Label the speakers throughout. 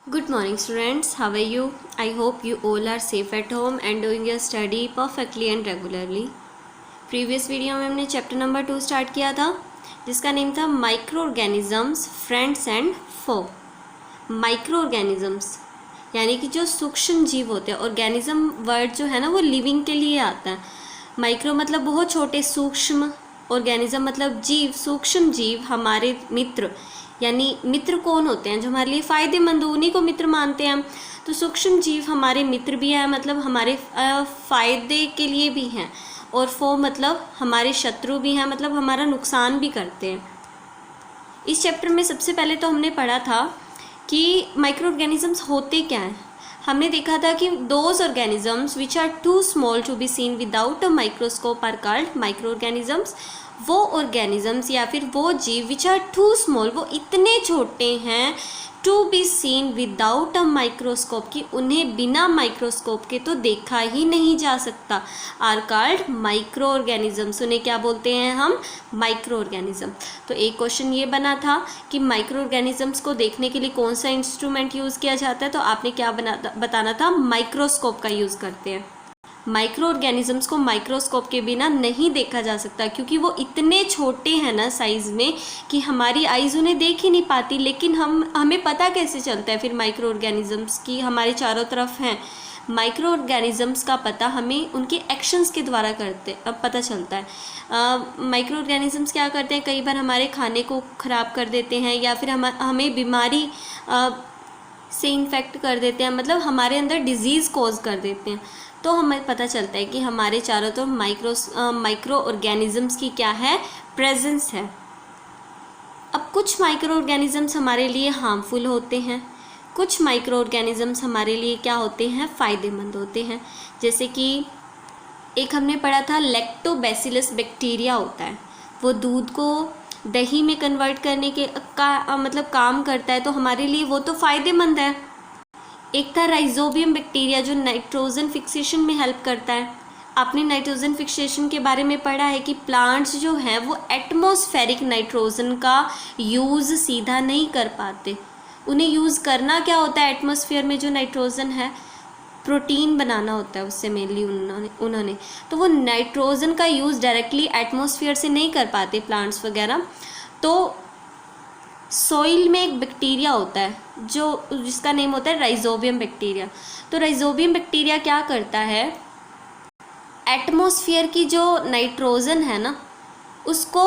Speaker 1: Good morning students, how are you? I hope you all are safe at home and doing your study perfectly and regularly. Previous video में हमने chapter number 2 start किया था जिसका name था micro organisms, friends and foe. Micro organisms यानी कि जो सूक्ष्म जीव होते हैं। ऑर्गेनिज्म वर्ड जो है ना वो लिविंग के लिए आता है। माइक्रो मतलब बहुत छोटे, सूक्ष्म, ऑर्गेनिज्म मतलब जीव, सूक्ष्म जीव, हमारे मित्र। यानी मित्र कौन होते हैं? जो हमारे लिए फ़ायदेमंद हो उन्हीं को मित्र मानते हैं हम। तो सूक्ष्म जीव हमारे मित्र भी हैं, मतलब हमारे फ़ायदे के लिए भी हैं। और फो मतलब हमारे शत्रु भी हैं, मतलब हमारा नुकसान भी करते हैं। इस चैप्टर में सबसे पहले तो हमने पढ़ा था कि माइक्रो ऑर्गेनिजम्स होते क्या हैं। हमने देखा था कि those organisms which are too small to be seen without a microscope are called micro organisms. वो ऑर्गेनिजम्स या फिर वो जीव विच आर टू स्मॉल, वो इतने छोटे हैं, to be seen without a microscope, कि उन्हें बिना माइक्रोस्कोप के तो देखा ही नहीं जा सकता, आर कॉल्ड माइक्रो ऑर्गेनिजम्स। उन्हें क्या बोलते हैं हम? Micro organism. तो एक क्वेश्चन ये बना था कि माइक्रो ऑर्गेनिजम्स को देखने के लिए कौन सा इंस्ट्रूमेंट यूज़ किया जाता है, तो आपने क्या बताना था? माइक्रोस्कोप का यूज़ करते हैं। माइक्रो ऑर्गेनिजम्स को माइक्रोस्कोप के बिना नहीं देखा जा सकता, क्योंकि वो इतने छोटे हैं ना साइज़ में कि हमारी आइज़ उन्हें देख ही नहीं पाती। लेकिन हमें पता कैसे चलता है फिर माइक्रो ऑर्गेनिजम्स की हमारे चारों तरफ हैं? माइक्रो ऑर्गेनिजम्स का पता हमें उनके एक्शंस के द्वारा पता चलता है। माइक्रो ऑर्गेनिजम्स क्या करते हैं? कई बार हमारे खाने को ख़राब कर देते हैं, या फिर हमें बीमारी से इन्फेक्ट कर देते हैं, मतलब हमारे अंदर डिजीज़ कॉज कर देते हैं। तो हमें पता चलता है कि हमारे चारों तरफ माइक्रो ऑर्गेनिजम्स की क्या है? प्रेजेंस है। अब कुछ माइक्रो ऑर्गेनिजम्स हमारे लिए हार्मफुल होते हैं, कुछ माइक्रो ऑर्गेनिजम्स हमारे लिए क्या होते हैं? फ़ायदेमंद होते हैं। जैसे कि एक हमने पढ़ा था लैक्टोबैसिलस बैक्टीरिया होता है, वो दूध को दही में कन्वर्ट करने के मतलब काम करता है, तो हमारे लिए वो तो फ़ायदेमंद है। एक था राइजोबियम बैक्टीरिया जो नाइट्रोजन फिक्सेशन में हेल्प करता है। आपने नाइट्रोजन फिक्सेशन के बारे में पढ़ा है कि प्लांट्स जो हैं वो एटमॉस्फेरिक नाइट्रोजन का यूज़ सीधा नहीं कर पाते। उन्हें यूज़ करना क्या होता है? एटमॉस्फेयर में जो नाइट्रोजन है, प्रोटीन बनाना होता है उससे मेनली उन्होंने। तो वो नाइट्रोजन का यूज़ डायरेक्टली एटमॉस्फेयर से नहीं कर पाते प्लांट्स वगैरह। तो सॉइल में एक बैक्टीरिया होता है जिसका नेम होता है राइजोबियम बैक्टीरिया। तो राइजोबियम बैक्टीरिया क्या करता है? एटमॉस्फेयर की जो नाइट्रोजन है ना उसको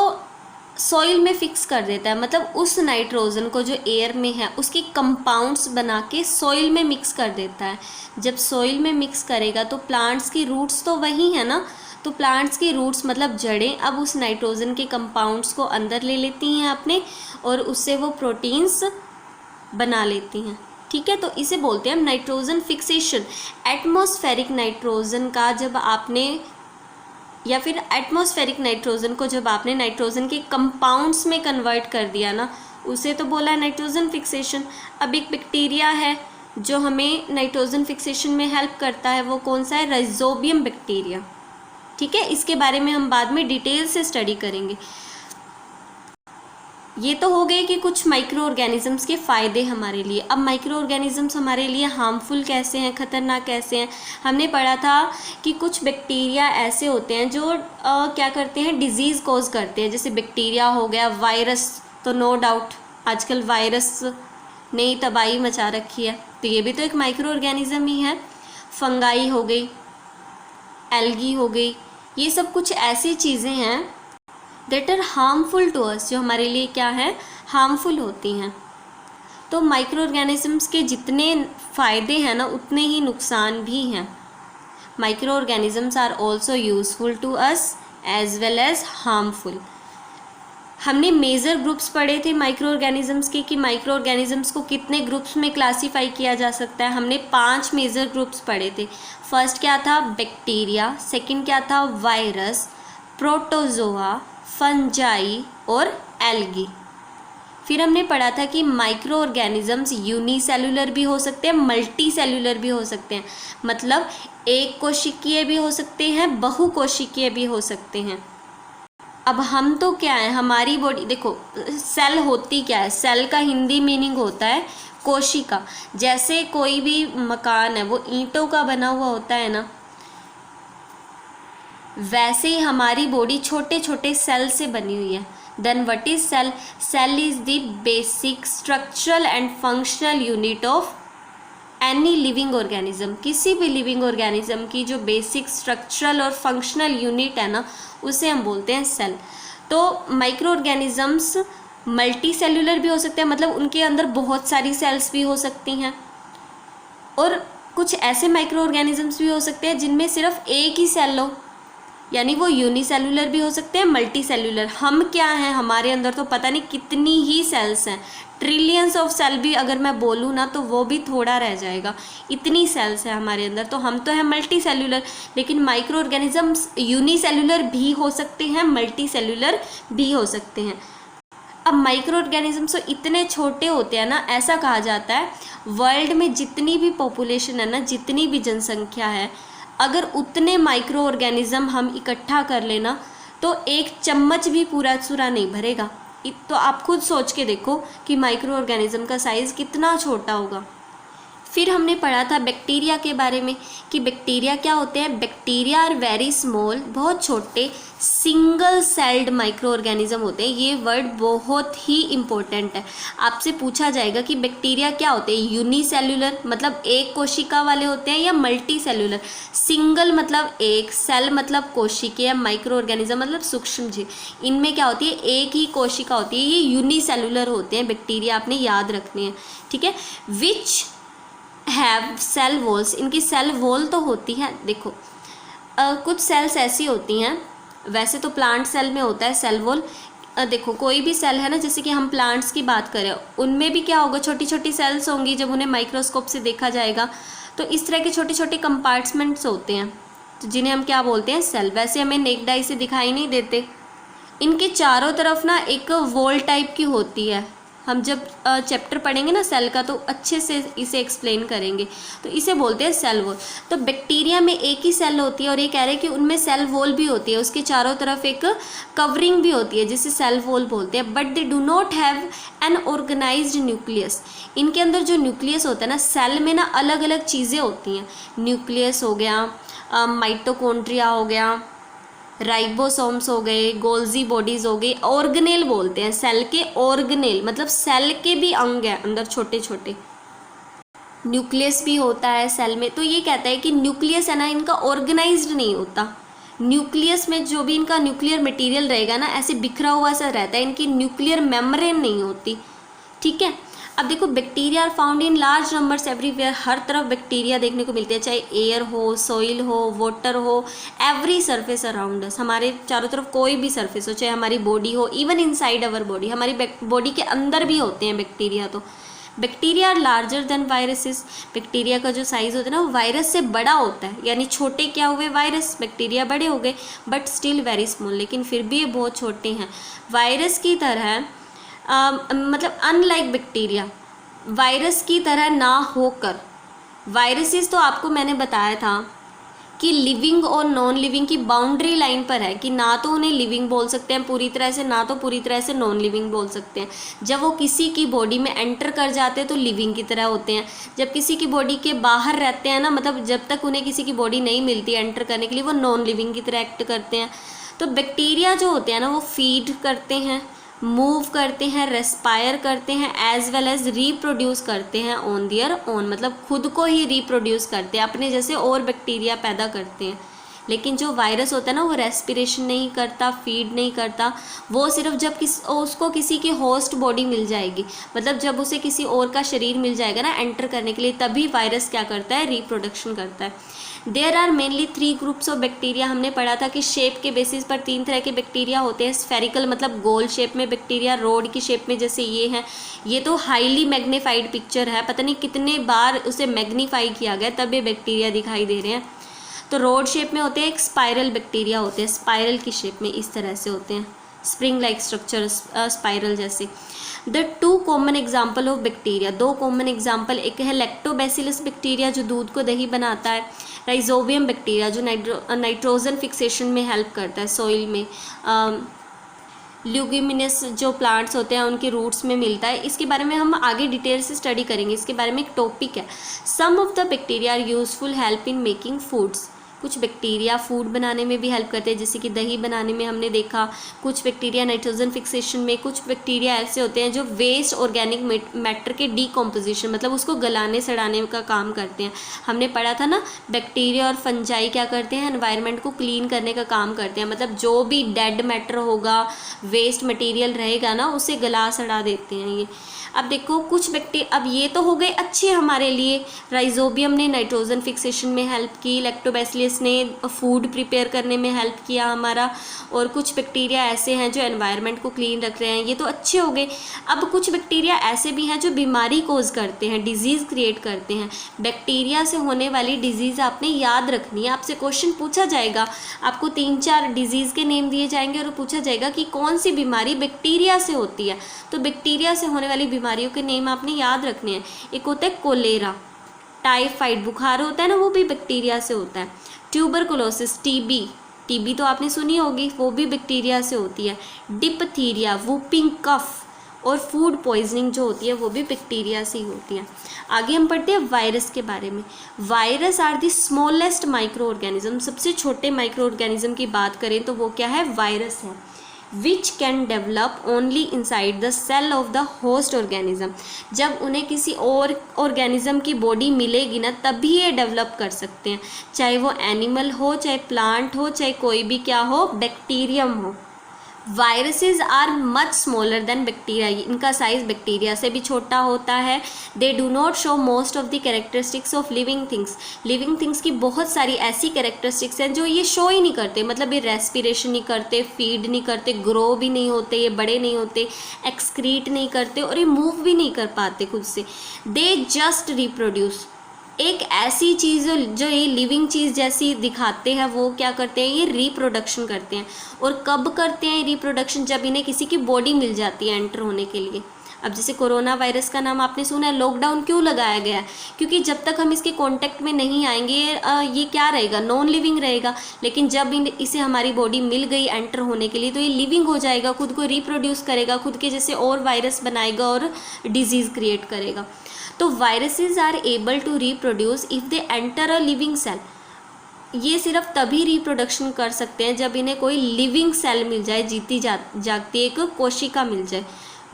Speaker 1: सॉइल में फिक्स कर देता है, मतलब उस नाइट्रोजन को जो एयर में है उसकी कंपाउंड्स बना के सॉइल में मिक्स कर देता है। जब सॉइल में मिक्स करेगा तो प्लांट्स की रूट्स तो वही है ना, तो प्लांट्स की रूट्स मतलब जड़ें अब उस नाइट्रोजन के कंपाउंड्स को अंदर ले लेती हैं अपने, और उससे वो प्रोटीन्स बना लेती हैं। ठीक है, तो इसे बोलते हैं हम नाइट्रोजन फिक्सेशन। एटमॉस्फेरिक नाइट्रोजन का जब आपने या फिर एटमॉस्फेरिक नाइट्रोजन को जब आपने नाइट्रोजन के कंपाउंड्स में कन्वर्ट कर दिया ना, उसे तो बोला है नाइट्रोजन फिक्सेशन। अब एक बैक्टीरिया है जो हमें नाइट्रोजन फिक्सेशन में हेल्प करता है, वो कौन सा है? Rhizobium bacteria. ठीक है, इसके बारे में हम बाद में डिटेल से स्टडी करेंगे। ये तो हो गए कि कुछ माइक्रो ऑर्गेनिजम्स के फ़ायदे हमारे लिए। अब माइक्रो ऑर्गेनिजम्स हमारे लिए हार्मफुल कैसे हैं, ख़तरनाक कैसे हैं? हमने पढ़ा था कि कुछ बैक्टीरिया ऐसे होते हैं जो क्या करते हैं? डिजीज़ कॉज करते हैं। जैसे बैक्टीरिया हो गया, वायरस तो नो डाउट आजकल वायरस ने तबाही मचा रखी है, तो ये भी तो एक माइक्रो ऑर्गेनिज्म ही है। फंगाई हो गई, एल्गी हो गई, ये सब कुछ ऐसी चीज़ें हैं that are harmful to us, जो हमारे लिए क्या है? हार्मफुल होती हैं। तो माइक्रो ऑर्गेनिजम्स के जितने फ़ायदे हैं ना उतने ही नुकसान भी हैं। Micro organisms are also useful to us as well as harmful. हमने मेजर ग्रुप्स पढ़े थे माइक्रो ऑर्गेनिजम्स के कि माइक्रो ऑर्गेनिजम्स को कितने ग्रुप्स में क्लासीफाई किया जा सकता है। हमने 5 मेजर ग्रुप्स पढ़े थे। फर्स्ट क्या था? बैक्टीरिया। सेकंड क्या था? वायरस, प्रोटोजोआ, फंजाई और एल्गी। फिर हमने पढ़ा था कि माइक्रो ऑर्गेनिजम्स यूनिसेलुलर भी हो सकते हैं, मल्टी सेलुलर भी हो सकते हैं, मतलब एक कोशिकीय भी हो सकते हैं, बहुकोशिकीय भी हो सकते हैं। अब हम तो क्या है, हमारी बॉडी देखो, सेल होती क्या है? सेल का हिंदी मीनिंग होता है कोशिका, जैसे कोई भी मकान है वो ईंटों का बना हुआ होता है ना, वैसे ही हमारी बॉडी छोटे छोटे सेल से बनी हुई है। Then what is cell? Cell is the basic structural and functional unit of any living organism. किसी भी लिविंग ऑर्गेनिज्म की जो बेसिक स्ट्रक्चरल और फंक्शनल यूनिट है ना, उसे हम बोलते हैं सेल। तो माइक्रो ऑर्गेनिजम्स मल्टी सेल्यूलर भी हो सकते हैं, मतलब उनके अंदर बहुत सारी सेल्स भी हो सकती हैं, और कुछ ऐसे माइक्रो ऑर्गेनिजम्स भी हो सकते हैं जिनमें सिर्फ एक ही सेल हो, यानी वो यूनिसेल्यूलर भी हो सकते हैं, मल्टी सेल्यूलर। हम क्या हैं, हमारे अंदर तो पता नहीं कितनी ही सेल्स हैं, ट्रिलियंस ऑफ सेल भी अगर मैं बोलूँ ना तो वो भी थोड़ा रह जाएगा, इतनी सेल्स हैं हमारे अंदर। तो हम तो हैं मल्टी सेल्यूलर, लेकिन माइक्रो ऑर्गेनिजम्स यूनिसेल्यूलर भी हो सकते हैं, मल्टी सेल्यूलर भी हो सकते हैं। अब माइक्रो ऑर्गेनिजम्स तो इतने छोटे होते हैं ना, ऐसा कहा जाता है वर्ल्ड में जितनी भी पॉपुलेशन है ना, जितनी भी जनसंख्या है, अगर उतने माइक्रो ऑर्गेनिज्म हम इकट्ठा कर लेना तो एक चम्मच भी पूरा सूरा नहीं भरेगा। तो आप खुद सोच के देखो कि माइक्रो ऑर्गेनिज्म का साइज़ कितना छोटा होगा। फिर हमने पढ़ा था बैक्टीरिया के बारे में कि बैक्टीरिया क्या होते हैं। बैक्टीरिया आर वेरी स्मॉल, बहुत छोटे सिंगल सेल्ड माइक्रो ऑर्गेनिज्म होते हैं। ये वर्ड बहुत ही इम्पोर्टेंट है, आपसे पूछा जाएगा कि बैक्टीरिया क्या होते हैं। यूनिसेल्यूलर मतलब एक कोशिका वाले होते हैं, या मल्टी सेल्यूलर। सिंगल मतलब एक, सेल मतलब कोशिका, या माइक्रो ऑर्गेनिज्म मतलब सूक्ष्म जीव। इनमें क्या होती है, एक ही कोशिका होती है, ये यूनिसेल्यूलर होते हैं बैक्टीरिया, आपने याद रखने हैं, ठीक है। विच हैव सेल वॉल्स, इनकी सेल वॉल तो होती है। देखो कुछ सेल्स ऐसी होती हैं, वैसे तो प्लांट सेल में होता है सेल वॉल। देखो कोई भी सेल है ना, जैसे कि हम प्लांट्स की बात करें, उनमें भी क्या होगा, छोटी छोटी सेल्स होंगी। जब उन्हें माइक्रोस्कोप से देखा जाएगा तो इस तरह के छोटे छोटे कंपार्टमेंट्स होते हैं, तो जिन्हें हम क्या बोलते हैं, सेल। वैसे हमें नेक्ड आई से दिखाई नहीं देते। इनके चारों तरफ ना एक वॉल टाइप की होती है। हम जब चैप्टर पढ़ेंगे ना सेल का तो अच्छे से इसे एक्सप्लेन करेंगे। तो इसे बोलते हैं सेल वॉल। तो बैक्टीरिया में एक ही सेल होती है, और ये कह रहे हैं कि उनमें सेल वॉल भी होती है, उसके चारों तरफ एक कवरिंग भी होती है जिसे सेल वॉल बोलते हैं। But they do not have an organized nucleus. इनके अंदर जो न्यूक्लियस होता है ना, सेल में ना अलग अलग चीज़ें होती हैं। न्यूक्लियस हो गया, माइटोकॉन्ड्रिया हो गया, राइबोसोम्स हो गए, गोल्जी बॉडीज़ हो गई, ऑर्गेनेल बोलते हैं सेल के। ऑर्गेनेल मतलब सेल के भी अंग हैं अंदर छोटे छोटे। न्यूक्लियस भी होता है सेल में। तो ये कहता है कि न्यूक्लियस है ना, इनका ऑर्गेनाइज्ड नहीं होता। न्यूक्लियस में जो भी इनका न्यूक्लियर मटेरियल रहेगा ना, ऐसे बिखरा हुआ सा रहता है, इनकी न्यूक्लियर मेम्ब्रेन नहीं होती, ठीक है। अब देखो bacteria are found in large numbers everywhere. हर तरफ बैक्टीरिया देखने को मिलते हैं, चाहे एयर हो, सॉइल हो, वाटर हो, एवरी सरफेस अराउंड अस। हमारे चारों तरफ कोई भी सरफेस हो, चाहे हमारी बॉडी हो, इवन इनसाइड अवर बॉडी, हमारी बॉडी के अंदर भी होते हैं बैक्टीरिया। तो bacteria are larger than viruses. Bacteria का जो साइज़ होता है ना, वो वायरस से बड़ा होता है। यानी छोटे क्या हुए, वायरस, बैक्टीरिया बड़े हो गए, बट स्टिल वेरी स्मॉल, लेकिन फिर भी ये बहुत छोटे हैं। वायरस की तरह मतलब अनलाइक बैक्टीरिया, वायरस की तरह ना होकर। वायरसेस तो आपको मैंने बताया था कि लिविंग और नॉन लिविंग की बाउंड्री लाइन पर है, कि ना तो उन्हें लिविंग बोल सकते हैं पूरी तरह से, ना तो पूरी तरह से नॉन लिविंग बोल सकते हैं। जब वो किसी की बॉडी में एंटर कर जाते हैं तो लिविंग की तरह होते हैं। जब किसी की बॉडी के बाहर रहते हैं ना, मतलब जब तक उन्हें किसी की बॉडी नहीं मिलती एंटर करने के लिए, वो नॉन लिविंग की तरह एक्ट करते हैं। तो बैक्टीरिया जो होते हैं ना, वो फीड करते हैं, मूव करते हैं, रेस्पायर करते हैं, एज वेल एज रिप्रोड्यूस करते हैं ऑन देयर ओन। मतलब खुद को ही रिप्रोड्यूस करते हैं, अपने जैसे और बैक्टीरिया पैदा करते हैं। लेकिन जो वायरस होता है ना, वो रेस्पिरेशन नहीं करता, फीड नहीं करता। वो सिर्फ जब उसको किसी की होस्ट बॉडी मिल जाएगी, मतलब जब उसे किसी और का शरीर मिल जाएगा ना एंटर करने के लिए, तभी वायरस क्या करता है, रिप्रोडक्शन करता है। There are mainly 3 groups of bacteria. हमने पढ़ा था कि शेप के बेसिस पर 3 तरह के बैक्टीरिया होते हैं। स्फेरिकल मतलब गोल शेप में बैक्टीरिया, रोड की शेप में जैसे ये है। ये तो हाईली मैग्नीफाइड पिक्चर है, पता नहीं कितने बार उसे मैग्नीफाई किया गया तब ये बैक्टीरिया दिखाई दे रहे हैं। तो रोड शेप में होते हैं। एक स्पाइरल बैक्टीरिया होते हैं, स्पाइरल की शेप में इस तरह से होते हैं, स्प्रिंग लाइक स्ट्रक्चर, स्पाइरल जैसे। The 2 common example of bacteria, 2 common example, एक है लैक्टोबैसिलस बैक्टीरिया जो दूध को दही बनाता है, राइजोबियम बैक्टीरिया जो नाइट्रोजन फिक्सेशन में हेल्प करता है सॉइल में, ल्यूगिमिनस जो प्लांट्स होते हैं उनके रूट्स में मिलता है। इसके बारे में हम आगे डिटेल से स्टडी करेंगे, इसके बारे में एक टॉपिक है। Some of the bacteria are useful help in making foods. कुछ बैक्टीरिया फूड बनाने में भी हेल्प करते हैं, जैसे कि दही बनाने में हमने देखा। कुछ बैक्टीरिया नाइट्रोजन फिक्सेशन में, कुछ बैक्टीरिया ऐसे होते हैं जो वेस्ट ऑर्गेनिक मैटर के डीकम्पोजिशन मतलब उसको गलाने सड़ाने का काम करते हैं। हमने पढ़ा था ना, बैक्टीरिया और फंजाई क्या करते हैं, एनवायरनमेंट को क्लीन करने का काम करते हैं। मतलब जो भी डेड मैटर होगा, वेस्ट मटेरियल रहेगा ना, उसे गला सड़ा देते हैं ये। अब देखो कुछ बैक्टीरिया, अब ये तो हो गए अच्छे हमारे लिए। राइजोबियम ने नाइट्रोजन फिक्सेशन में हेल्प की, लैक्टोबैसिलस ने फूड प्रिपेयर करने में हेल्प किया हमारा, और कुछ बैक्टीरिया ऐसे हैं जो एनवायरनमेंट को क्लीन रख रहे हैं, ये तो अच्छे हो गए। अब कुछ बैक्टीरिया ऐसे भी हैं जो बीमारी कोज करते हैं, डिजीज़ क्रिएट करते हैं। बैक्टीरिया से होने वाली डिजीज़ आपने याद रखनी है, आपसे क्वेश्चन पूछा जाएगा, आपको 3-4 डिजीज़ के नेम दिए जाएंगे और पूछा जाएगा कि कौन सी बीमारी बैक्टीरिया से होती है। तो बैक्टीरिया से होने वाली बीमारियों के नेम आपने याद रखने हैं। एक होता है कोलेरा, टाइफाइड बुखार होता है ना, वो भी बैक्टीरिया से होता है। ट्यूबरकुलोसिस टीबी तो आपने सुनी होगी, वो भी बैक्टीरिया से होती है। डिप्थीरिया, वूपिंग कफ और फूड पॉइजनिंग जो होती है वो भी बैक्टीरिया से ही होती है। आगे हम पढ़ते हैं वायरस के बारे में। Virus are the smallest micro organism. सबसे छोटे माइक्रो ऑर्गेनिज्म की बात करें तो वो क्या है, वायरस है। Which can develop only inside the cell of the host organism. जब उन्हें किसी और ऑर्गेनिज्म की बॉडी मिलेगी ना, तभी ये डेवलप कर सकते हैं, चाहे वो एनिमल हो, चाहे प्लांट हो, चाहे कोई भी क्या हो, बैक्टीरियम हो। Viruses are much smaller than bacteria. इनका साइज बैक्टीरिया से भी छोटा होता है। They do not show most of the characteristics of living things. Living things की बहुत सारी ऐसी कैरेक्टरिस्टिक्स हैं जो ये शो ही नहीं करते। मतलब ये रेस्पिरेशन नहीं करते, फीड नहीं करते, ग्रो भी नहीं होते, ये बड़े नहीं होते, एक्सक्रीट नहीं करते और ये मूव भी नहीं कर पाते खुद से। They just reproduce. एक ऐसी चीज़ जो ये लिविंग चीज़ जैसी दिखाते हैं, वो क्या करते हैं, ये रिप्रोडक्शन करते हैं। और कब करते हैं रिप्रोडक्शन, जब इन्हें किसी की बॉडी मिल जाती है एंटर होने के लिए। अब जैसे कोरोना वायरस का नाम आपने सुना है, लॉकडाउन क्यों लगाया गया है, क्योंकि जब तक हम इसके कांटेक्ट में नहीं आएंगे ये क्या रहेगा, नॉन लिविंग रहेगा। लेकिन जब इसे हमारी बॉडी मिल गई एंटर होने के लिए, तो ये लिविंग हो जाएगा, खुद को रिप्रोड्यूस करेगा, खुद के जैसे और वायरस बनाएगा और डिजीज़ क्रिएट करेगा। तो viruses are able to reproduce if they enter a living cell. ये सिर्फ तभी रिप्रोडक्शन कर सकते हैं जब इन्हें कोई लिविंग सेल मिल जाए, जीती जागती एक कोशिका मिल जाए।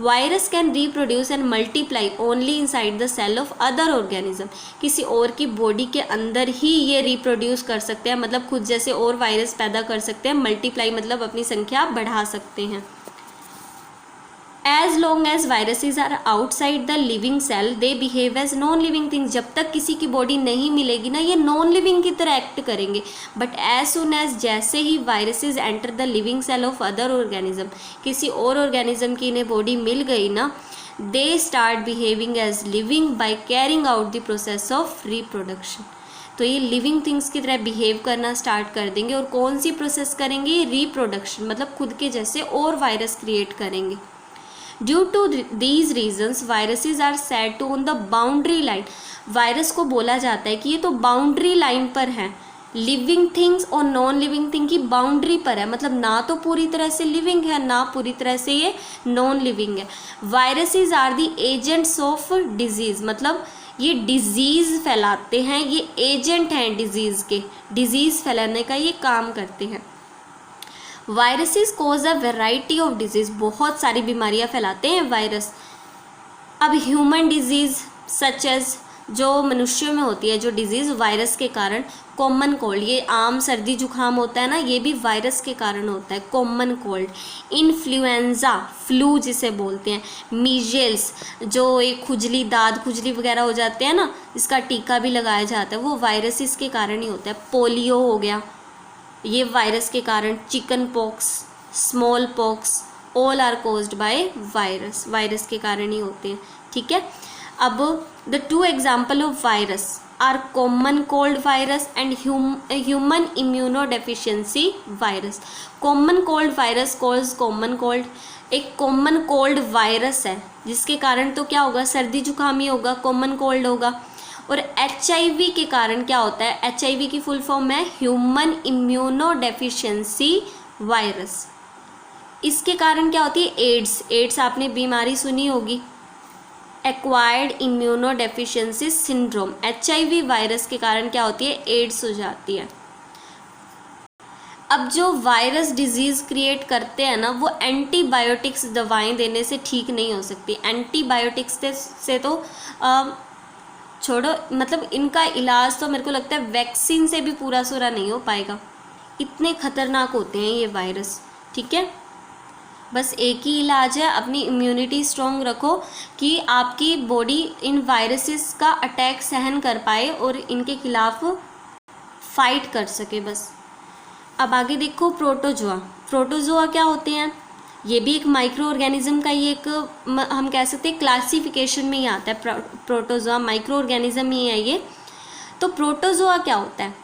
Speaker 1: Virus can reproduce and multiply only inside the cell of other organism. किसी और की बॉडी के अंदर ही ये रिप्रोड्यूस कर सकते हैं, मतलब खुद जैसे और वायरस पैदा कर सकते हैं। मल्टीप्लाई मतलब अपनी संख्या बढ़ा सकते हैं। As long as viruses are outside the living cell, they behave as non-living things. जब तक किसी की बॉडी नहीं मिलेगी ना, ये नॉन लिविंग की तरह एक्ट करेंगे। बट एज सुन एज जैसे ही viruses enter the living cell of other organism, किसी और ऑर्गेनिज्म की इन्हें बॉडी मिल गई ना, they start behaving as living by carrying out the process of reproduction. तो ये लिविंग थिंग्स की तरह बिहेव करना स्टार्ट कर देंगे। और कौन सी प्रोसेस करेंगे, रिप्रोडक्शन, मतलब खुद के जैसे और वायरस क्रिएट करेंगे। Due to these reasons viruses are said to on the boundary line. Virus को बोला जाता है कि ये तो बाउंड्री लाइन पर है, लिविंग थिंग्स और नॉन लिविंग थिंग की बाउंड्री पर है। मतलब ना तो पूरी तरह से लिविंग है, ना पूरी तरह से ये नॉन लिविंग है। Viruses are the agents of disease. मतलब ये डिजीज़ फैलाते हैं, ये एजेंट हैं डिजीज़ के, डिजीज़ फैलाने का ये काम करते हैं। Viruses cause a variety of disease. बहुत सारी बीमारियां फैलाते हैं वायरस। अब ह्यूमन डिजीज़ सच एज, जो मनुष्यों में होती है जो डिजीज़ वायरस के कारण, कॉमन कोल्ड, ये आम सर्दी जुकाम होता है ना, ये भी वायरस के कारण होता है, कॉमन कोल्ड। इन्फ्लुएंजा, फ्लू जिसे बोलते हैं। मीजल्स, जो एक खुजली, दाद खुजली वगैरह हो जाते हैं ना, इसका टीका भी लगाया जाता है, वो वायरसेस के कारण ही होता है। पोलियो हो गया, ये वायरस के कारण। Chicken pox, small pox, all are caused by virus, virus के कारण ही होते हैं। ठीक है। अब the two example of virus are common cold virus and human immunodeficiency virus. Common cold virus cause common cold, एक कॉमन कोल्ड वायरस है जिसके कारण तो क्या होगा, सर्दी जुकाम ही होगा, कॉमन कोल्ड होगा। और HIV के कारण क्या होता है, HIV की फुल फॉर्म है ह्यूमन इम्यूनोडेफिशिएंसी वायरस। इसके कारण क्या होती है, एड्स आपने बीमारी सुनी होगी, acquired immuno deficiency syndrome. HIV virus के कारण क्या होती है, एड्स हो जाती है। अब जो वायरस डिजीज़ क्रिएट करते हैं ना, वो एंटीबायोटिक्स दवाएं देने से ठीक नहीं हो सकती। एंटीबायोटिक्स से तो छोड़ो, मतलब इनका इलाज तो मेरे को लगता है वैक्सीन से भी पूरा सूरा नहीं हो पाएगा, इतने खतरनाक होते हैं ये वायरस। ठीक है, बस एक ही इलाज है, अपनी इम्यूनिटी स्ट्रॉन्ग रखो कि आपकी बॉडी इन वायरसेस का अटैक सहन कर पाए और इनके खिलाफ फाइट कर सके बस। अब आगे देखो, प्रोटोजोआ क्या होते हैं, ये भी एक माइक्रो ऑर्गेनिज्म का ही एक हम कह सकते हैं क्लासिफिकेशन में ही आता है। प्रोटोजोआ माइक्रो ऑर्गेनिज्म ही है ये। तो प्रोटोजोआ क्या होता है,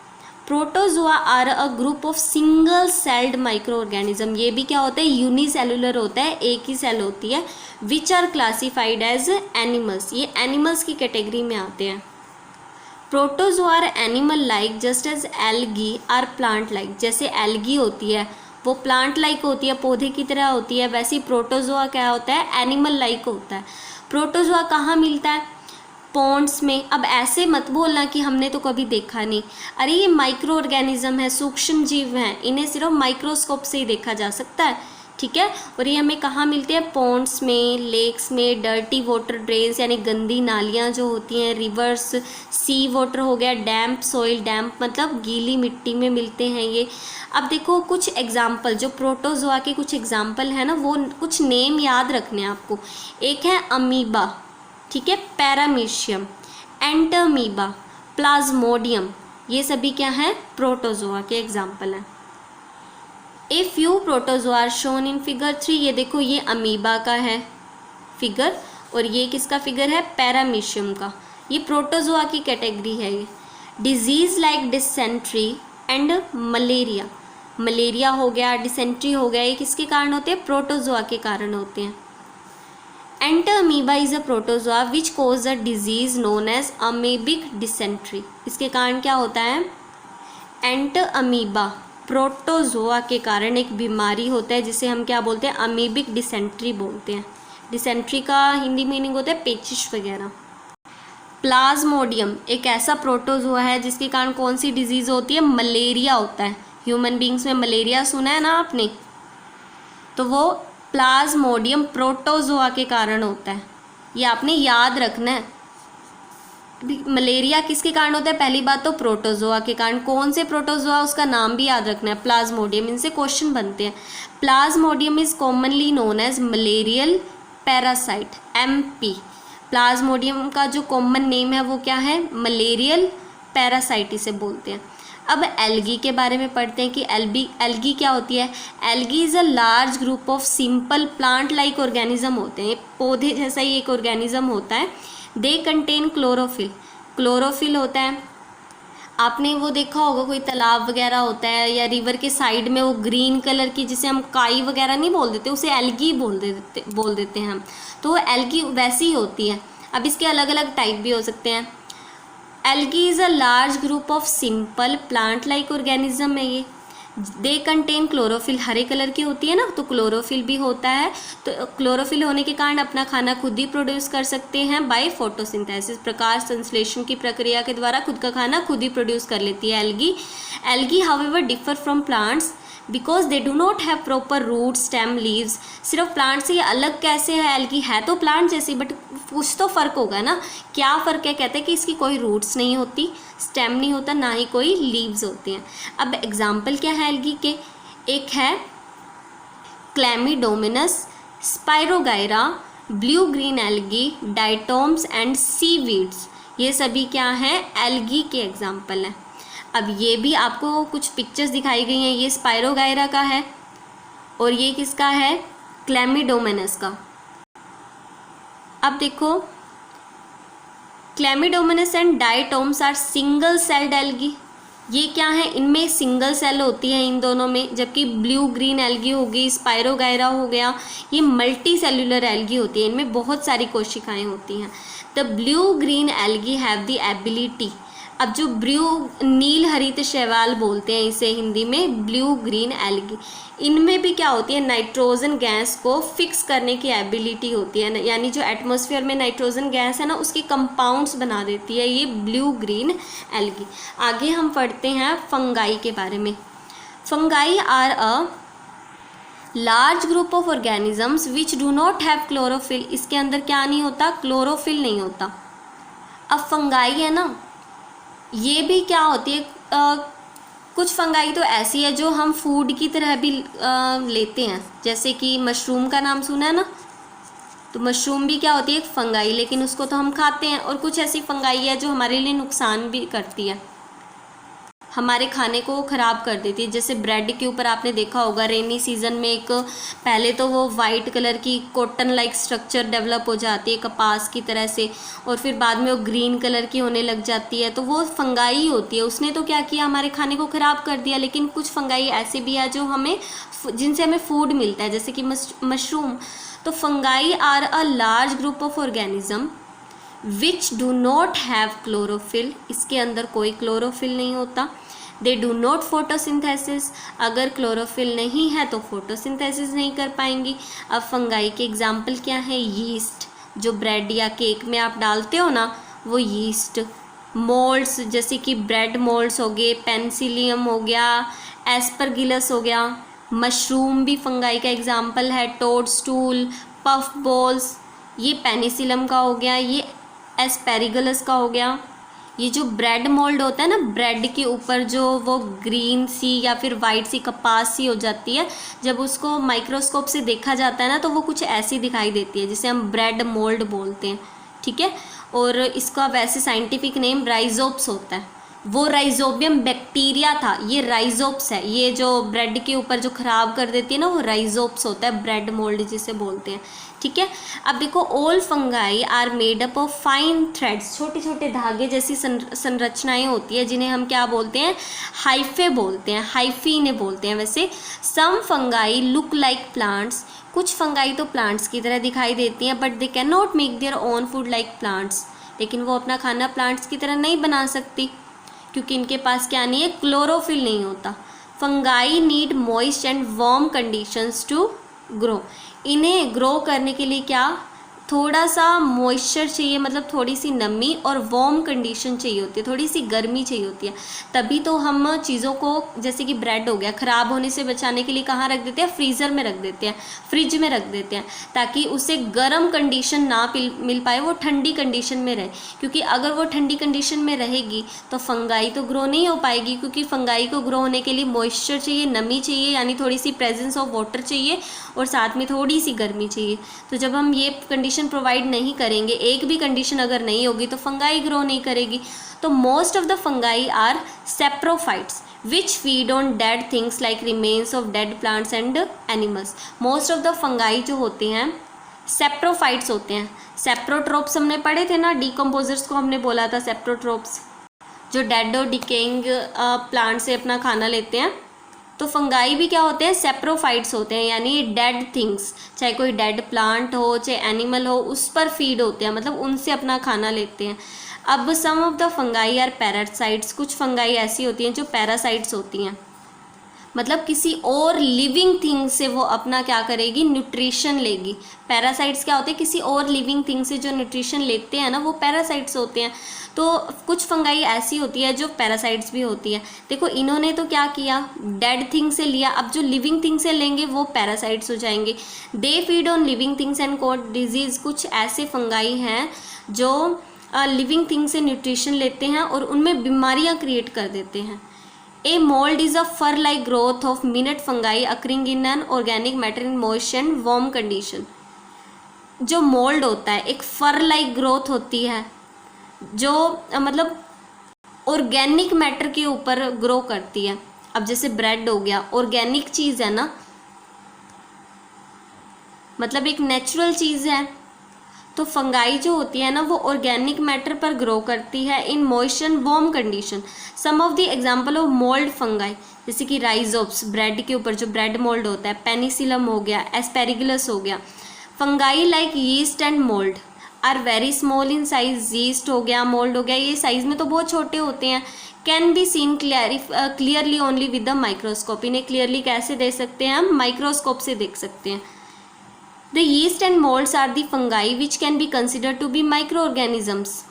Speaker 1: protozoa are a group of single celled micro organism. ये भी क्या होता है, यूनिसेलुलर होता है, एक ही सेल होती है। Which are classified as animals, ये एनिमल्स की कैटेगरी में आते हैं। Protozoa are animal like just as algae are plant like. जैसे एल्गी होती है वो प्लांट लाइक होती है, पौधे की तरह होती है, वैसे ही प्रोटोजोआ क्या होता है, एनिमल लाइक होता है। प्रोटोजोआ कहाँ मिलता है, पॉन्ड्स में। अब ऐसे मत बोलना कि हमने तो कभी देखा नहीं, अरे ये माइक्रो ऑर्गेनिज्म है, सूक्ष्म जीव हैं, इन्हें सिर्फ माइक्रोस्कोप से ही देखा जा सकता है। ठीक है, और ये हमें कहाँ मिलते हैं, पॉन्ड्स में, लेक्स में, डर्टी वाटर ड्रेन्स यानी गंदी नालियाँ जो होती हैं, रिवर्स, सी वाटर हो गया, डैम्प सॉइल, डैम्प मतलब गीली मिट्टी में मिलते हैं ये। अब देखो कुछ एग्जाम्पल, जो प्रोटोजोआ के कुछ एग्जाम्पल है ना, वो कुछ नेम याद रखने हैं आपको। एक है अमीबा, ठीक है, पैरामीशियम, एंटरमीबा, प्लाज्मोडियम, ये सभी क्या है, प्रोटोजोआ के एग्जाम्पल हैं। A few protozoa are shown in figure 3। ये देखो, ये अमीबा का है फिगर, और ये किसका फिगर है, पैरामीशियम का। ये प्रोटोजोआ की कैटेगरी है ये। Disease like dysentery and malaria, malaria हो गया, डिसेंट्री हो गया, ये किसके कारण होते हैं, प्रोटोजोआ के कारण होते हैं। Entamoeba is a protozoa which cause a disease known as amoebic dysentery. इसके कारण क्या होता है, एंटरमीबा प्रोटोजोआ के कारण एक बीमारी होता है जिसे हम क्या बोलते हैं, अमीबिक डिसेंट्री बोलते हैं। डिसेंट्री का हिंदी मीनिंग होता है पेचिश वगैरह। प्लाज्मोडियम एक ऐसा प्रोटोजोआ है जिसके कारण कौन सी डिजीज़ होती है, मलेरिया होता है। ह्यूमन बींग्स में मलेरिया सुना है ना आपने, तो वो प्लाज्मोडियम प्रोटोजोआ के कारण होता है, ये आपने याद रखना है। मलेरिया किसके कारण होता है, पहली बात तो प्रोटोजोआ के कारण। कौन से प्रोटोजोआ, उसका नाम भी याद रखना है, प्लाज्मोडियम। इनसे क्वेश्चन बनते हैं। Plasmodium is commonly known as malarial parasite, MP। Plasmodium का जो कॉमन नेम है वो क्या है, मलेरियल पैरासाइट इसे बोलते हैं। अब एल्गी के बारे में पढ़ते हैं कि एल्गी क्या होती है। Algae is a large group of simple plant like organism होते हैं, पौधे जैसा ही एक ऑर्गेनिज्म होता है। दे कंटेन क्लोरोफिल, क्लोरोफिल होता है। आपने वो देखा होगा, कोई तालाब वगैरह होता है या रिवर के साइड में वो ग्रीन कलर की, जिसे हम काई वगैरह नहीं बोल देते, उसे एल्गी बोल देते हैं हम, तो वो एल्गी वैसी ही होती है। अब इसके अलग अलग टाइप भी हो सकते हैं। Algae is a large group of simple plant like organism है ये। They contain chlorophyll, Hare colour की होती है ना, तो क्लोरोफिल भी होता है। तो क्लोरोफिल होने के कारण अपना खाना खुद ही प्रोड्यूस कर सकते हैं बाय फोटोसिंथेसिस, प्रकाश संश्लेषण की प्रक्रिया के द्वारा खुद का खाना खुद ही प्रोड्यूस कर लेती है algae. Algae however differ from plants because they do not have proper root stem leaves. सिर्फ प्लांट से ये अलग कैसे है, एल्गी है तो प्लांट जैसी, बट कुछ तो फ़र्क होगा ना। क्या फ़र्क है, कहते हैं कि इसकी कोई रूट्स नहीं होती, स्टेम नहीं होता, ना ही कोई लीव्स होती हैं। अब एग्जाम्पल क्या है एल्गी के, एक है Chlamydomonas, Spirogyra, blue green algae, diatoms and seaweeds. ये सभी क्या हैं, एल्गी के एग्जाम्पल हैं। अब ये भी आपको कुछ पिक्चर्स दिखाई गई हैं, ये स्पाइरोगायरा का है और ये किसका है, क्लैमिडोमिनस का। अब देखो, Chlamydomonas and diatoms are single celled algae. ये क्या है, इनमें सिंगल सेल होती है इन दोनों में, जबकि ब्लू ग्रीन एल्गी हो गई, स्पाइरोगायरा हो गया, ये मल्टी सेल्यूलर एल्गी होती है, इनमें बहुत सारी कोशिकाएं होती हैं। The blue green algae have the ability, अब जो नील हरित शैवाल बोलते हैं इसे हिंदी में, ब्लू ग्रीन एल्गी, इनमें भी क्या होती है, नाइट्रोजन गैस को फिक्स करने की एबिलिटी होती है, यानी जो एटमॉस्फेयर में नाइट्रोजन गैस है ना उसकी कंपाउंड्स बना देती है ये ब्लू ग्रीन एल्गी। आगे हम पढ़ते हैं फंगाई के बारे में। Fungi are a large group of organisms which do not have chlorophyll. इसके अंदर क्या नहीं होता, क्लोरोफिल नहीं होता। अब फंगाई है ना, ये भी क्या होती है, कुछ फंगाई तो ऐसी है जो हम फूड की तरह भी लेते हैं, जैसे कि मशरूम का नाम सुना है ना, तो मशरूम भी क्या होती है, एक फंगाई, लेकिन उसको तो हम खाते हैं। और कुछ ऐसी फंगाई है जो हमारे लिए नुकसान भी करती है, हमारे खाने को ख़राब कर देती है। जैसे ब्रेड के ऊपर आपने देखा होगा रेनी सीज़न में एक, पहले तो वो वाइट कलर की कॉटन लाइक स्ट्रक्चर डेवलप हो जाती है कपास की तरह से, और फिर बाद में वो ग्रीन कलर की होने लग जाती है, तो वो फंगाई होती है। उसने तो क्या किया, हमारे खाने को ख़राब कर दिया। लेकिन कुछ फंगाई ऐसे भी है जो हमें, जिनसे हमें फूड मिलता है, जैसे कि मशरूम। तो fungi are a large group of organism which do not have chlorophyll. इसके अंदर कोई क्लोरोफिल नहीं होता। दे डू नॉट फोटोसिंथेसिस, अगर क्लोरोफिल नहीं है तो फोटोसिंथेसिस नहीं कर पाएंगी। अब फंगाई के एग्जाम्पल क्या है, यीस्ट, जो ब्रेड या केक में आप डालते हो ना, वो यीस्ट। मोल्ड्स, जैसे कि ब्रेड मोल्ड्स हो गए, पेनिसिलियम हो गया, एस्परगिलस हो गया। मशरूम भी फंगाई का एग्जाम्पल है, टोडस्टूल, पफ बॉल्स, ये पेनिसिलम का हो गया, ये एस्पेरिगलस का हो गया। ये जो ब्रेड मोल्ड होता है ना, ब्रेड के ऊपर जो वो ग्रीन सी या फिर वाइट सी कपास सी हो जाती है, जब उसको माइक्रोस्कोप से देखा जाता है ना तो वो कुछ ऐसी दिखाई देती है, जिसे हम ब्रेड मोल्ड बोलते हैं, ठीक है। और इसका वैसे साइंटिफिक नेम राइजोप्स होता है। वो राइजोबियम बैक्टीरिया था, ये राइजोप्स है। ये जो ब्रेड के ऊपर जो ख़राब कर देती है ना, वो राइजोप्स होता है, ब्रेड मोल्ड जिसे बोलते हैं, ठीक है। अब देखो, all fungi are made up of fine threads, छोटे छोटे धागे जैसी संरचनाएं होती है, जिन्हें हम क्या बोलते हैं, हाइफे बोलते हैं, हाइफी इन्हें बोलते हैं। वैसे सम फंगाई लुक लाइक प्लांट्स, कुछ फंगाई तो प्लांट्स की तरह दिखाई देती हैं, but they can not make their own food like plants, लेकिन वो अपना खाना प्लांट्स की तरह नहीं बना सकती, क्योंकि इनके पास क्या नहीं है, क्लोरोफिल नहीं होता। Fungi need moist and warm conditions to grow, इन्हें ग्रो करने के लिए क्या, थोड़ा सा मॉइस्चर चाहिए, मतलब थोड़ी सी नमी, और वार्म कंडीशन चाहिए होती है, थोड़ी सी गर्मी चाहिए होती है। तभी तो हम चीज़ों को, जैसे कि ब्रेड हो गया, ख़राब होने से बचाने के लिए कहाँ रख देते हैं, फ्रीज़र में रख देते हैं, फ्रिज में रख देते हैं, ताकि उसे गर्म कंडीशन ना मिल पाए, वो ठंडी कंडीशन में रहे। क्योंकि अगर वो ठंडी कंडीशन में रहेगी तो फंगाई तो ग्रो नहीं हो पाएगी, क्योंकि फंगाई को ग्रो होने के लिए मॉइस्चर चाहिए, नमी चाहिए, यानी थोड़ी सी प्रेजेंस ऑफ वाटर चाहिए, और साथ में थोड़ी सी गर्मी चाहिए। तो जब हम ये कंडीशन प्रोवाइड नहीं करेंगे, एक भी कंडीशन अगर नहीं होगी, तो फंगाई ग्रो नहीं करेगी। तो most of the fungi are saprophytes which feed on dead things like remains of dead plants and animals. Most of the fungi जो होते हैं सेप्रोफाइट्स होते हैं। सेप्रोट्रोप्स हमने पढ़े थे ना, डिकम्पोजर्स को हमने बोला था सेप्रोट्रोप्स, जो डेड और डिकेइंग प्लांट से अपना खाना लेते हैं। तो फंगाई भी क्या होते हैं, सेप्रोफाइट्स होते हैं, यानी डेड थिंग्स, चाहे कोई डेड प्लांट हो चाहे एनिमल हो, उस पर फीड होते हैं, मतलब उनसे अपना खाना लेते हैं। अब some of the fungi are parasites, कुछ फंगाई ऐसी होती हैं जो पैरासाइट्स होती हैं, मतलब किसी और लिविंग थिंग से वो अपना क्या करेगी, न्यूट्रिशन लेगी। पैरासाइट्स क्या होते हैं, किसी और लिविंग थिंग से जो न्यूट्रिशन लेते हैं ना, वो पैरासाइट्स होते हैं। तो कुछ फंगाई ऐसी होती है जो पैरासाइट्स भी होती है। देखो, इन्होंने तो क्या किया, डेड थिंग से लिया, अब जो लिविंग थिंग से लेंगे वो पैरासाइट्स हो जाएंगे। They feed on living things and cause disease, कुछ ऐसे फंगाई हैं जो लिविंग थिंग से न्यूट्रिशन लेते हैं और उनमें बीमारियां क्रिएट कर देते हैं। A mold is a fur-like growth of minute fungi occurring in an organic matter in moist and warm condition. जो मोल्ड होता है एक फर लाइक ग्रोथ होती है, जो मतलब ऑर्गेनिक मैटर के ऊपर ग्रो करती है। अब जैसे ब्रेड हो गया, ऑर्गेनिक चीज़ है ना, मतलब एक नेचुरल चीज़ है। तो फंगाई जो होती है ना, वो ऑर्गेनिक मैटर पर ग्रो करती है in moist and warm condition. Some of the example of mould fungi, जैसे कि राइजोप्स, ब्रेड के ऊपर जो ब्रेड मोल्ड होता है, पेनिसिलम हो गया, एस्पेरिगुलस हो गया। Fungi like yeast and mould are very small in size, yeast हो गया, मोल्ड हो गया, ये साइज में तो बहुत छोटे होते हैं। Can be seen clearly only with the microscope, इन्हें क्लियरली कैसे देख सकते हैं हम, माइक्रोस्कोप से देख सकते हैं। The yeast and moulds are the fungi which can be considered to be micro organisms.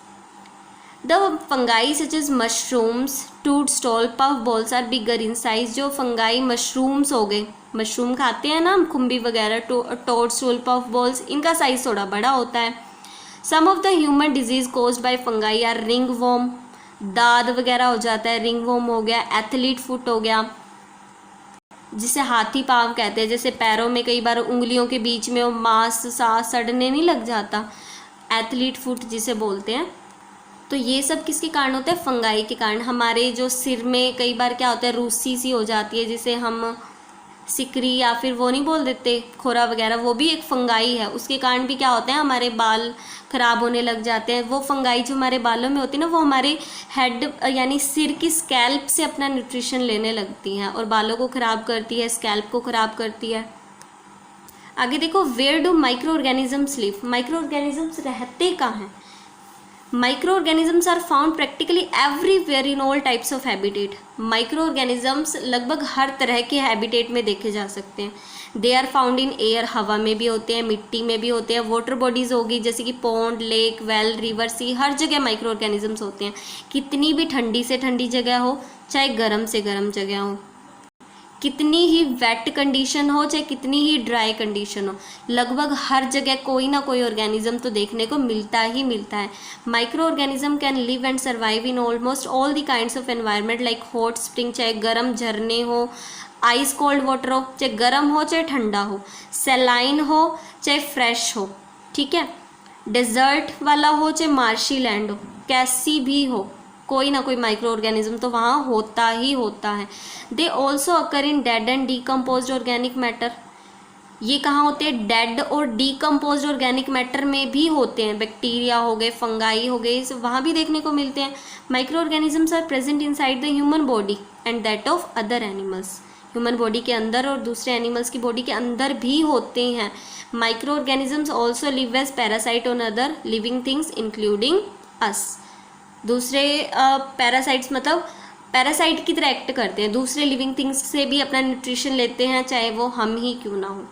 Speaker 1: The fungi such as mushrooms, toadstool, puff balls are bigger in size। जो फंगाई मशरूम्स हो गए, मशरूम खाते हैं ना हम, खुम्बी वगैरह, toadstool, puff balls, इनका size थोड़ा बड़ा होता है। Some of the human disease caused by fungi are ringworm, दाद वगैरह हो जाता है, ringworm हो गया, एथलीट फुट हो गया जिसे हाथी पाँव कहते हैं, जैसे पैरों में कई बार उंगलियों के बीच में वो मांस सा सड़ने नहीं लग जाता, एथलीट फुट जिसे बोलते हैं। तो ये सब किसके कारण होता है, फंगाई के कारण। हमारे जो सिर में कई बार क्या होता है, रूसी सी हो जाती है जिसे हम सिकरी या फिर वो नहीं बोल देते, खोरा वगैरह, वो भी एक फंगाई है। उसके कारण भी क्या होता है, हमारे बाल खराब होने लग जाते हैं। वो फंगाई जो हमारे बालों में होती है ना, वो हमारे हेड यानी सिर की स्कैल्प से अपना न्यूट्रिशन लेने लगती हैं और बालों को ख़राब करती है, स्कैल्प को ख़राब करती है। आगे देखो, where do micro organisms live, micro organisms रहते कहाँ हैं। Microorganisms are found practically everywhere in all types of habitat। Microorganisms लगभग हर तरह के हैबिटेट में देखे जा सकते हैं। They are found in air, हवा में भी होते हैं, मिट्टी में भी होते हैं, वाटर बॉडीज़ होगी जैसे कि पॉन्ड, लेक, वेल, रिवर, सी, हर जगह माइक्रो ऑर्गेनिजम्स होते हैं। कितनी भी ठंडी से ठंडी जगह हो, चाहे गर्म से गर्म जगह हो, कितनी ही वेट कंडीशन हो, चाहे कितनी ही ड्राई कंडीशन हो, लगभग हर जगह कोई ना कोई ऑर्गेनिज्म तो देखने को मिलता ही मिलता है। Micro organism can live and survive in almost all the kinds of environment like hot spring, चाहे गर्म झरने हो, आइस कोल्ड वाटर हो, चाहे गर्म हो चाहे ठंडा हो, सेलाइन हो चाहे फ्रेश हो, ठीक है, डेजर्ट वाला हो चाहे मार्शी लैंड हो, कैसी भी हो, कोई ना कोई माइक्रो ऑर्गेनिज्म तो वहाँ होता ही होता है। They also occur in dead and decomposed organic matter. ये कहाँ होते हैं, डेड और डीकम्पोज्ड ऑर्गेनिक मैटर में भी होते हैं। बैक्टीरिया हो गए, फंगाई हो गए, वहाँ भी देखने को मिलते हैं। Micro organisms are present inside the human body and that of other animals. Human body के अंदर और दूसरे एनिमल्स की बॉडी के अंदर भी होते हैं। Micro organisms also live as parasite on other living things including us. दूसरे पैरासाइट्स मतलब पैरासाइट की तरह एक्ट करते हैं, दूसरे लिविंग थिंग्स से भी अपना न्यूट्रिशन लेते हैं, चाहे वो हम ही क्यों ना हो।